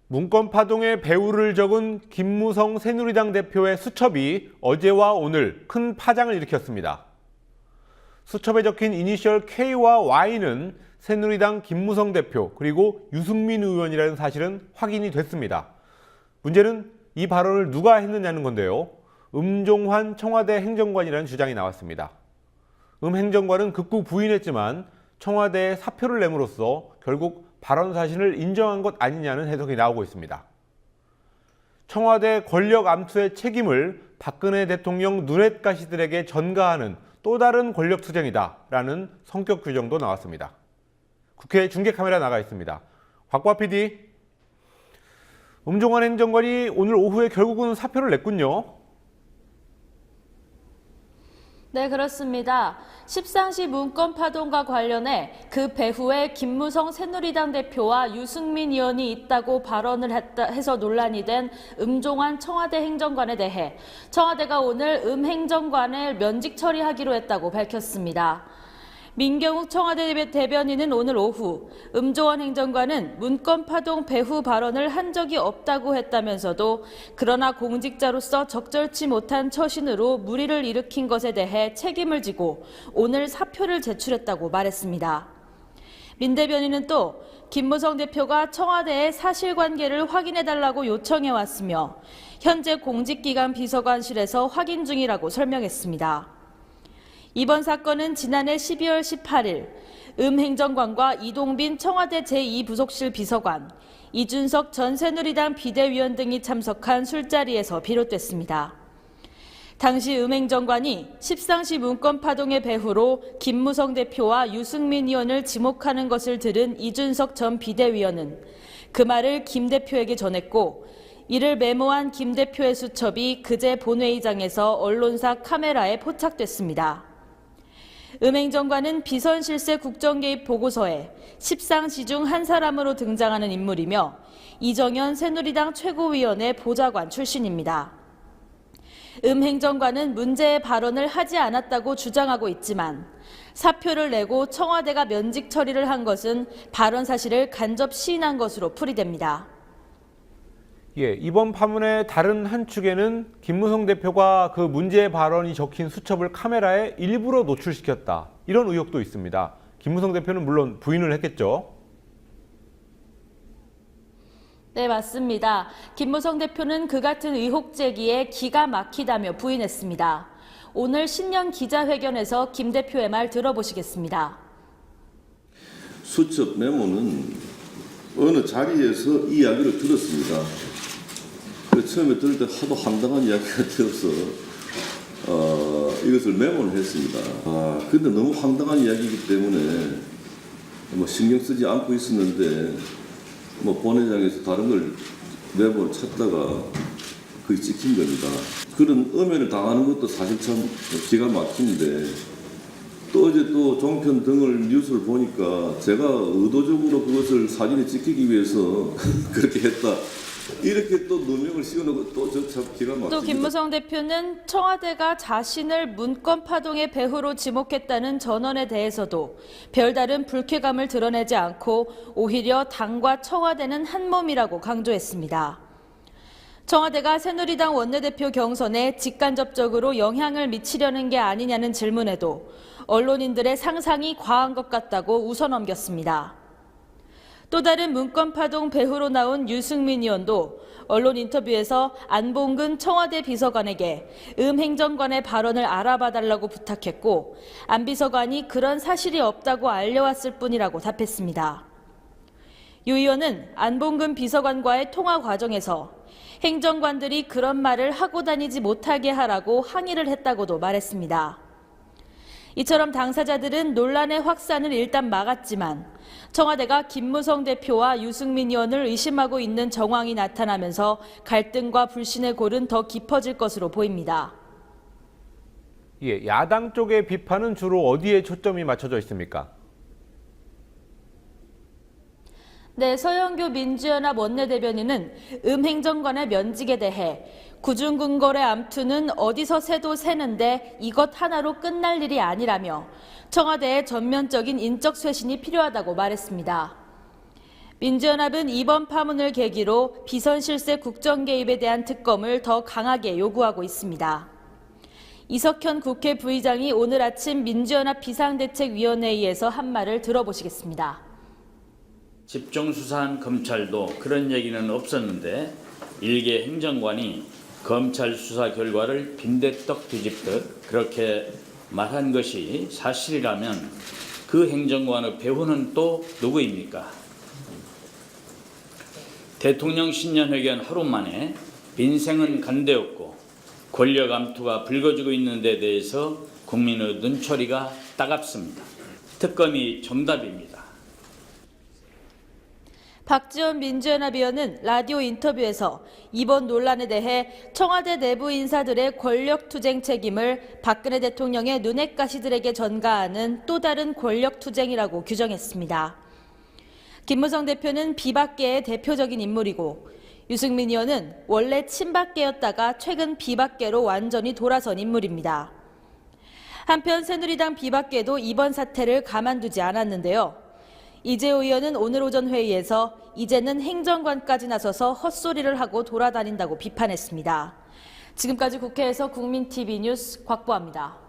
문건 파동의 배후를 적은 김무성 새누리당 대표의 수첩이 어제와 오늘 큰 파장을 일으켰습니다. 수첩에 적힌 이니셜 K와 Y는 새누리당 김무성 대표 그리고 유승민 의원이라는 사실은 확인이 됐습니다. 문제는 이 발언을 누가 했느냐는 건데요. 음종환 청와대 행정관이라는 주장이 나왔습니다. 행정관은 극구 부인했지만 청와대에 사표를 내므로써 결국 발언 사실을 인정한 것 아니냐는 해석이 나오고 있습니다. 청와대 권력 암투의 책임을 박근혜 대통령 눈엣가시들에게 전가하는 또 다른 권력 투쟁이다라는 성격 규정도 나왔습니다. 국회 중계카메라 나가 있습니다. 곽과 PD, 음종환 행정관이 오늘 오후에 결국은 사표를 냈군요. 네, 그렇습니다. 십상시 문건 파동과 관련해 그 배후에 김무성 새누리당 대표와 유승민 의원이 있다고 발언을 해서 논란이 된 음종환 청와대 행정관에 대해 청와대가 오늘 행정관을 면직 처리하기로 했다고 밝혔습니다. 민경욱 청와대 대변인은 오늘 오후 음종환 행정관은 문건 파동 배후 발언을 한 적이 없다고 했다면서도 그러나 공직자로서 적절치 못한 처신으로 물의를 일으킨 것에 대해 책임을 지고 오늘 사표를 제출했다고 말했습니다. 민 대변인은 또 김무성 대표가 청와대에 사실관계를 확인해달라고 요청해왔으며 현재 공직기관 비서관실에서 확인 중이라고 설명했습니다. 이번 사건은 지난해 12월 18일 행정관과 이동빈 청와대 제2부속실 비서관, 이준석 전 새누리당 비대위원 등이 참석한 술자리에서 비롯됐습니다. 당시 행정관이 십상시 문건 파동의 배후로 김무성 대표와 유승민 의원을 지목하는 것을 들은 이준석 전 비대위원은 그 말을 김 대표에게 전했고 이를 메모한 김 대표의 수첩이 그제 본회의장에서 언론사 카메라에 포착됐습니다. 행정관은 비선실세 국정개입 보고서에 십상시 중 한 사람으로 등장하는 인물이며 이정현 새누리당 최고위원회 보좌관 출신입니다. 행정관은 문제의 발언을 하지 않았다고 주장하고 있지만 사표를 내고 청와대가 면직 처리를 한 것은 발언 사실을 간접 시인한 것으로 풀이됩니다. 이번 파문의 다른 한 축에는 김무성 대표가 그 문제의 발언이 적힌 수첩을 카메라에 일부러 노출시켰다. 이런 의혹도 있습니다. 김무성 대표는 물론 부인을 했겠죠. 네, 맞습니다. 김무성 대표는 그 같은 의혹 제기에 기가 막히다며 부인했습니다. 오늘 신년 기자회견에서 김 대표의 말 들어보시겠습니다. 수첩 메모는 어느 자리에서 이야기를 들었습니다. 처음에 들을 때 하도 황당한 이야기가 되어서 이것을 메모를 했습니다. 근데 너무 황당한 이야기이기 때문에 신경 쓰지 않고 있었는데 본회장에서 다른 걸 메모를 찾다가 그게 찍힌 겁니다. 그런 엄연을 당하는 것도 사실 참 기가 막힌데 또 어제 또 종편 등을 뉴스를 보니까 제가 의도적으로 그것을 사진에 찍히기 위해서 그렇게 했다. 이렇게 또 누명을 씌워놓고 또 저 참 기가 막힙니다. 또 김무성 대표는 청와대가 자신을 문건 파동의 배후로 지목했다는 전언에 대해서도 별다른 불쾌감을 드러내지 않고 오히려 당과 청와대는 한 몸이라고 강조했습니다. 청와대가 새누리당 원내대표 경선에 직간접적으로 영향을 미치려는 게 아니냐는 질문에도 언론인들의 상상이 과한 것 같다고 웃어넘겼습니다. 또 다른 문건 파동 배후로 나온 유승민 의원도 언론 인터뷰에서 안봉근 청와대 비서관에게 행정관의 발언을 알아봐달라고 부탁했고 안 비서관이 그런 사실이 없다고 알려왔을 뿐이라고 답했습니다. 유 의원은 안봉근 비서관과의 통화 과정에서 행정관들이 그런 말을 하고 다니지 못하게 하라고 항의를 했다고도 말했습니다. 이처럼 당사자들은 논란의 확산을 일단 막았지만 청와대가 김무성 대표와 유승민 의원을 의심하고 있는 정황이 나타나면서 갈등과 불신의 골은 더 깊어질 것으로 보입니다. 야당 쪽의 비판은 주로 어디에 초점이 맞춰져 있습니까? 네, 서영교 민주연합 원내대변인은 행정관의 면직에 대해 구중궁궐의 암투는 어디서 새도 새는데 이것 하나로 끝날 일이 아니라며 청와대의 전면적인 인적 쇄신이 필요하다고 말했습니다. 민주연합은 이번 파문을 계기로 비선실세 국정 개입에 대한 특검을 더 강하게 요구하고 있습니다. 이석현 국회 부의장이 오늘 아침 민주연합 비상대책위원회의에서 한 말을 들어보시겠습니다. 집중수사한 검찰도 그런 얘기는 없었는데 일개 행정관이 검찰 수사 결과를 빈대떡 뒤집듯 그렇게 말한 것이 사실이라면 그 행정관의 배후는 또 누구입니까? 대통령 신년회견 하루 만에 민생은 간대없고 권력 암투가 불거지고 있는 데 대해서 국민의 눈초리가 따갑습니다. 특검이 정답입니다. 박지원 민주연합 의원은 라디오 인터뷰에서 이번 논란에 대해 청와대 내부 인사들의 권력투쟁 책임을 박근혜 대통령의 눈엣가시들에게 전가하는 또 다른 권력투쟁이라고 규정했습니다. 김무성 대표는 비박계의 대표적인 인물이고 유승민 의원은 원래 친박계였다가 최근 비박계로 완전히 돌아선 인물입니다. 한편 새누리당 비박계도 이번 사태를 가만두지 않았는데요. 이재호 의원은 오늘 오전 회의에서 이제는 행정관까지 나서서 헛소리를 하고 돌아다닌다고 비판했습니다. 지금까지 국회에서 국민TV 뉴스 곽보아입니다.